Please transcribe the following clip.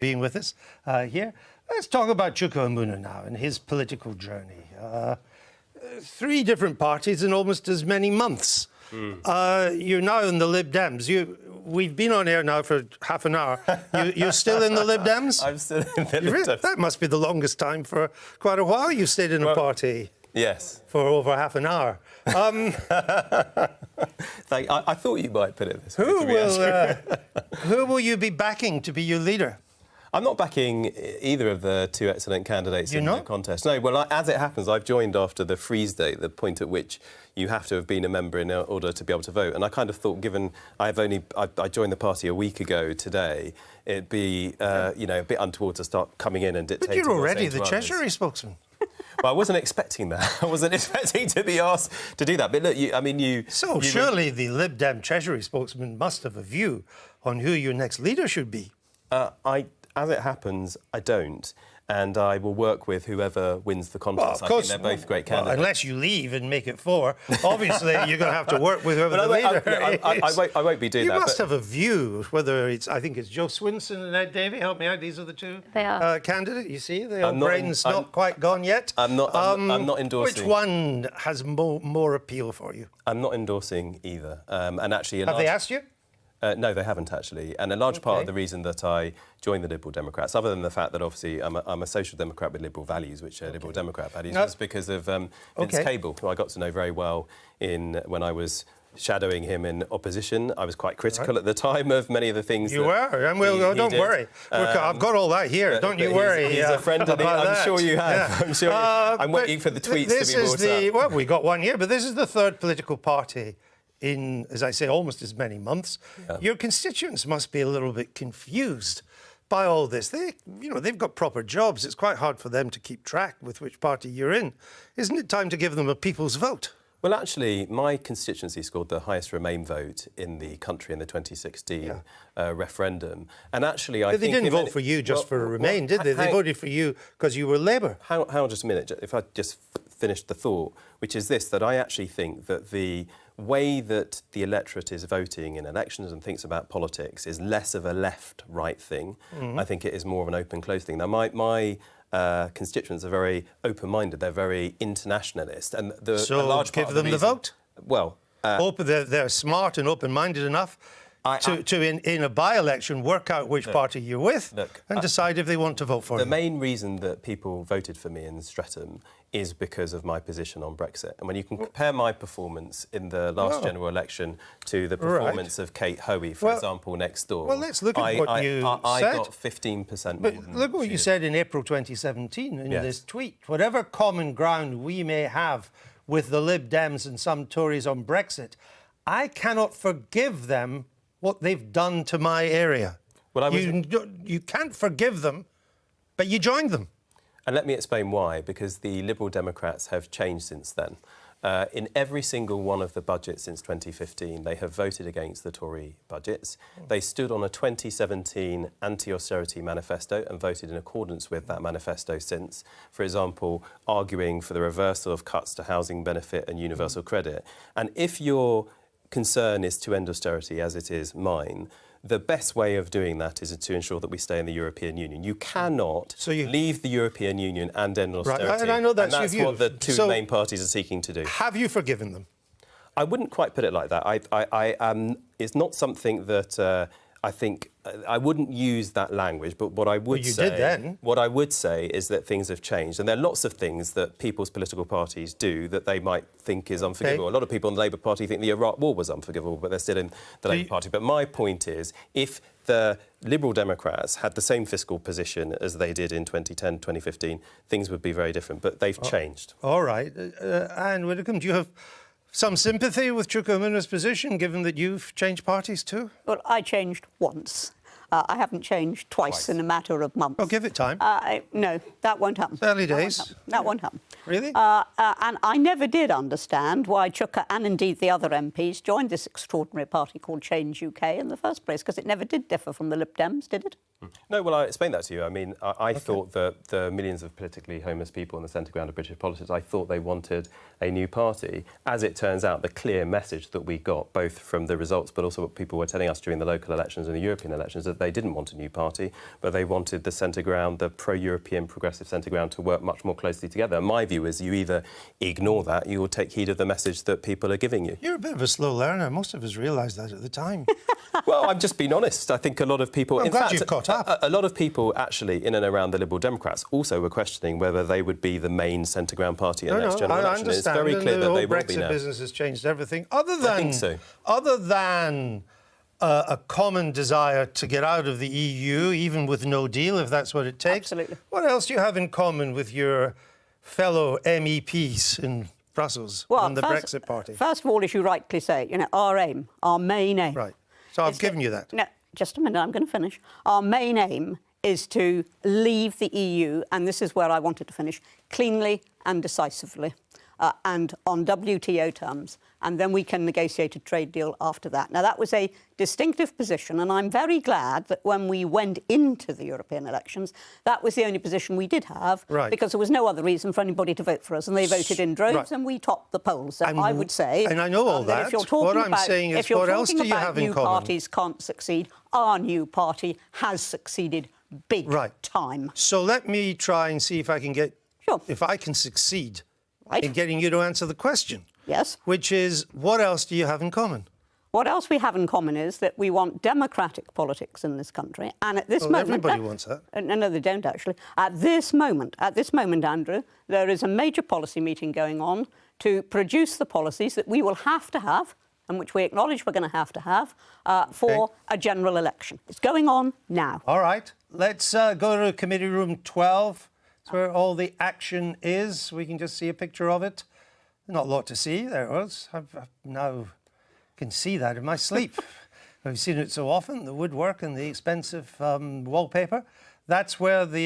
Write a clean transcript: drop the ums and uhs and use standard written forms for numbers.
being with us here. Let's talk about Chuka Umunna now and his political journey. 3 different parties in almost as many months. You're now in the Lib Dems. We've been on air now for half an hour. You're still in the Lib Dems? I'm still in the Lib Dems. That must be the longest time for quite a while you stayed in a party. Yes. For over half an hour. I thought you might put it this way. Who will you be backing to be your leader? I'm not backing either of the 2 excellent candidates in the contest. No, well, as it happens, I've joined after the freeze date, the point at which you have to have been a member in order to be able to vote. And I kind of thought, given I joined the party a week ago today, it'd be a bit untoward to start coming in and dictating. But you're already the Treasury spokesman. Well, I wasn't expecting that. I wasn't expecting to be asked to do that. But look, surely the Lib Dem Treasury spokesman must have a view on who your next leader should be. As it happens, I don't. And I will work with whoever wins the contest. Well, of course, I think they're both great candidates. Unless you leave and make it 4, obviously you're going to have to work with whoever the leader is. I won't be doing that. You must have a view, whether it's, I think it's Joe Swinson and Ed Davey. Help me out, these are the 2 candidates. You see, their brain's not quite gone yet. I'm not endorsing. Which one has more appeal for you? I'm not endorsing either. And actually, have they asked you? No, they haven't, actually. And a large part of the reason that I joined the Liberal Democrats, other than the fact that, obviously, I'm a social democrat with liberal values, which are Liberal Democrat values, was because of Vince Cable, who I got to know very well when I was shadowing him in opposition. I was quite critical at the time of many of the things you were, and don't worry. I've got all that here. Don't you worry. He's a friend of I'm sure you have. Yeah. I'm sure I'm waiting for the tweets to be brought up. Well, we got one here, but this is the 3rd political party in, as I say, almost as many months. Yeah. Your constituents must be a little bit confused by all this. They've got proper jobs. It's quite hard for them to keep track with which party you're in. Isn't it time to give them a people's vote? Well, actually, my constituency scored the highest Remain vote in the country in the 2016 referendum. And actually, I think... They didn't vote for you just for Remain, did they? They voted for you because you were Labour. Hang on just a minute. If I just finished the thought, which is this, that I actually think that the way that the electorate is voting in elections and thinks about politics is less of a left-right thing. I think it is more of an open-closed thing. Now, my constituents are very open-minded. They're very internationalist. And a large part give them the vote? Well... they're smart and open-minded enough to in a by-election, work out which party you're with and decide if they want to vote for you. The main reason that people voted for me in Streatham is because of my position on Brexit. And when you can compare my performance in the last general election to the performance of Kate Hoey, for example, next door... Well, let's look at what you said. I got 15% more than look what you said in April 2017 in this tweet. Whatever common ground we may have with the Lib Dems and some Tories on Brexit, I cannot forgive them what they've done to my area. Well, you can't forgive them, but you joined them. And let me explain why, because the Liberal Democrats have changed since then. In every single one of the budgets since 2015, they have voted against the Tory budgets. They stood on a 2017 anti-austerity manifesto and voted in accordance with that manifesto since. For example, arguing for the reversal of cuts to housing benefit and universal credit. And if your concern is to end austerity, as it is mine, the best way of doing that is to ensure that we stay in the European Union. You cannot leave the European Union and end austerity. Right, and I know that's your view. What the 2 main parties are seeking to do. Have you forgiven them? I wouldn't quite put it like that. It's not something that I think... I wouldn't use that language, but what I would say... did then. What I would say is that things have changed. And there are lots of things that people's political parties do that they might think is unforgivable. A lot of people in the Labour Party think the Iraq War was unforgivable, but they're still in the Labour Party. But my point is, if the Liberal Democrats had the same fiscal position as they did in 2010, 2015, things would be very different. But they've changed. All right. Anne Widdecombe, do you have some sympathy with Chuka Umunna's position, given that you've changed parties too? Well, I changed once. I haven't changed twice in a matter of months. Oh, give it time. No, that won't happen. Early days. That won't happen. Really? And I never did understand why Chuka and indeed the other MPs joined this extraordinary party called Change UK in the first place, because it never did differ from the Lib Dems, did it? No, well, I explained that to you. I mean, I thought that the millions of politically homeless people in the centre ground of British politics, I thought they wanted a new party. As it turns out, the clear message that we got, both from the results but also what people were telling us during the local elections and the European elections, that they didn't want a new party, but they wanted the centre ground, the pro-European progressive centre ground, to work much more closely together. My view is you either ignore that, you will take heed of the message that people are giving you. You're a bit of a slow learner. Most of us realised that at the time. Well, I'm just being honest. I think a lot of people... Well, I'm glad you've caught up. A lot of people, actually, in and around the Liberal Democrats, also were questioning whether they would be the main centre-ground party in the next general election. It's very clear that they will Brexit be now. business has changed everything, other than... I think so. Other than a common desire to get out of the EU, even with no deal, if that's what it takes. Absolutely. What else do you have in common with your fellow MEPs in Brussels and the Brexit Party? First of all, as you rightly say, our aim, our main aim... Right. So I've given you that. No, just a minute, I'm going to finish. Our main aim is to leave the EU, and this is where I wanted to finish, cleanly and decisively, and on WTO terms, and then we can negotiate a trade deal after that. Now, that was a distinctive position, and I'm very glad that when we went into the European elections, that was the only position we did have, because there was no other reason for anybody to vote for us, and they voted in droves, and we topped the polls. So I would say... And I know all that. If you're talking what I'm saying is, what else do you have in common? New parties can't succeed. Our new party has succeeded big time. So let me try and see if I can get... Sure. If I can succeed in getting you to answer the question. Yes. Which is, what else do you have in common? What else we have in common is that we want democratic politics in this country, and at this moment... everybody wants that. No, they don't, actually. At this moment, Andrew, there is a major policy meeting going on to produce the policies that we will have to have, and which we acknowledge we're going to have, for a general election. It's going on now. All right. Let's go to Committee Room 12. It's where all the action is. We can just see a picture of it. Not a lot to see. There it was. I've now can see that in my sleep. I've seen it so often, the woodwork and the expensive wallpaper. That's where the